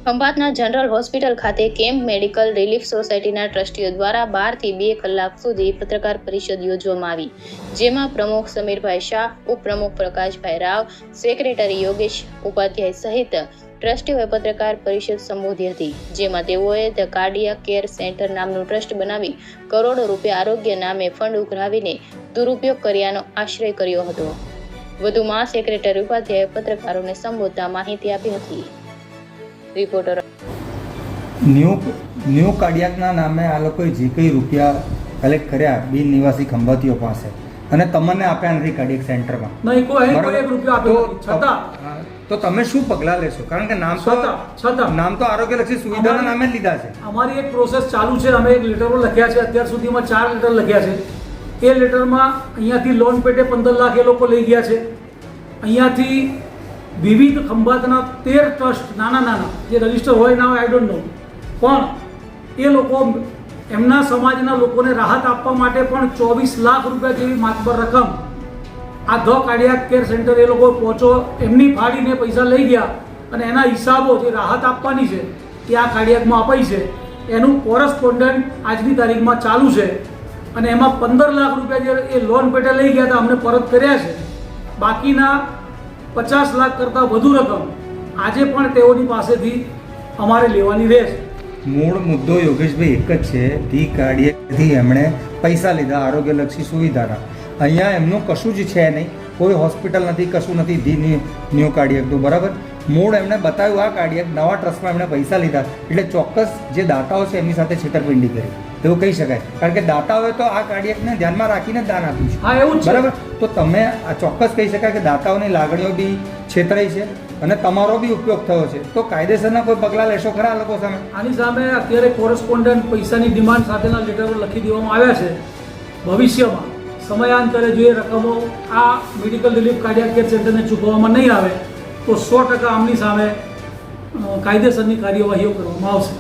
ખંભાતના general hospital ખાતે camp medical relief સોસાયટીના ટ્રસ્ટીઓ દ્વારા 12 થી 2 કલાક સુધી પત્રકાર પરિષદ યોજવામાં આવી, જેમાં પ્રમુખ સમીરભાઈ શાહ, ઉપપ્રમુખ પ્રકાશભાઈ રાવ, સેક્રેટરી યોગેશ ઉપાધ્યાય સહિત ટ્રસ્ટીઓએ પત્રકાર પરિષદ સંબોધી હતી, જેમાં તેઓએ ધ કાર્ડિયાક કેર સેન્ટર નામનું ટ્રસ્ટ બનાવી કરોડો રૂપિયા આરોગ્ય નામે ફંડ ઉઘરાવીને દુરુપયોગ કર્યાનો આશ્રય કર્યો હતો। વધુમાં સેક્રેટરી ઉપાધ્યાયે પત્રકારોને સંબોધતા માહિતી આપી હતી। રિપોર્ટર ન્યૂ કાર્ડિયાકના નામે આ લોકોએ જે કંઈ રૂપિયા કલેક્ટ કર્યા બિન નિવાસી ખંભાતીઓ પાસે અને તમને આપ્યા નથી કાર્ડિયાક સેન્ટરમાં, નહીં કોઈ એક રૂપિયો આપ્યો નથી, છતાં તો તમે શું પગલાં લેશો? કારણ કે નામ તો આરોગ્યલક્ષી સુવિધાના નામે જ લીધા છે। અમારી એક પ્રોસેસ ચાલુ છે, અમે એક લેટરો લખ્યા છે, અત્યાર સુધીમાં 4 લેટર લખ્યા છે। એ લેટરમાં અહીંયાથી લોન પેટે 15 લાખ એ લોકો લઈ ગયા છે। અહીંયાથી વિવિધ ખંભાતના 13 ટ્રસ્ટ નાના જે રજિસ્ટર હોય ના હોય આઈ ડોન્ટ નો, પણ એ લોકો એમના સમાજના લોકોને રાહત આપવા માટે પણ 24 લાખ રૂપિયા જેવી માતબર રકમ આ ધ કાર્ડિયાક કેર સેન્ટર એ લોકો પહોંચો એમની ફાડીને પૈસા લઈ ગયા અને એના હિસાબો જે રાહત આપવાની છે એ આ કાર્ડિયાકમાં અપાઈ છે, એનું કોરસ્પોન્ડન્ટ આજની તારીખમાં ચાલુ છે અને એમાં 15 લાખ રૂપિયા જે એ લોન પેટે લઈ ગયા હતા અમને પરત કર્યા છે। બાકીના 50 લાખ કરતાં વધુ રકમ આજે પણ તેઓની પાસેથી અમારે લેવાની રહેશે। મૂળ મુદ્દો યોગેશભાઈ એક જ છે, ધી કાર્ડિયાકથી એમણે પૈસા લીધા આરોગ્યલક્ષી સુવિધાના। અહીંયા એમનું કશું જ છે નહીં, કોઈ હોસ્પિટલ નથી, કશું નથી ધી ન્યૂ કાર્ડિયાકનું, બરાબર। મૂળ એમણે બતાવ્યું આ કાર્ડિયાક નવા ટ્રસ્ટમાં એમણે પૈસા લીધા, એટલે ચોક્કસ જે દાતાઓ છે એમની સાથે છેતરપિંડી કરી એવું કહી શકાય, કારણ કે દાતાઓએ તો આ કાર્ડિયાકને ધ્યાનમાં રાખીને દાન આપ્યું છે। હા, એવું છે, બરાબર। તો તમે આ ચોક્કસ કહી શકાય કે દાતાઓની લાગણીઓ બી છેતરાઈ છે અને તમારો બી ઉપયોગ થયો છે, તો કાયદેસરના કોઈ પગલાં લેશો ખરા આ લોકો સામે? આની સામે અત્યારે કોરસ્પોન્ડન્ટ પૈસાની ડિમાન્ડ સાથેના લેટરો લખી દેવામાં આવ્યા છે। ભવિષ્યમાં સમયાંતરે જો એ રકમો આ મેડિકલ રિલીફ કાર્ડિયાક કેર સેન્ટરને ચૂકવવામાં નહીં આવે તો 100% આમની સામે કાયદેસરની કાર્યવાહીઓ કરવામાં આવશે।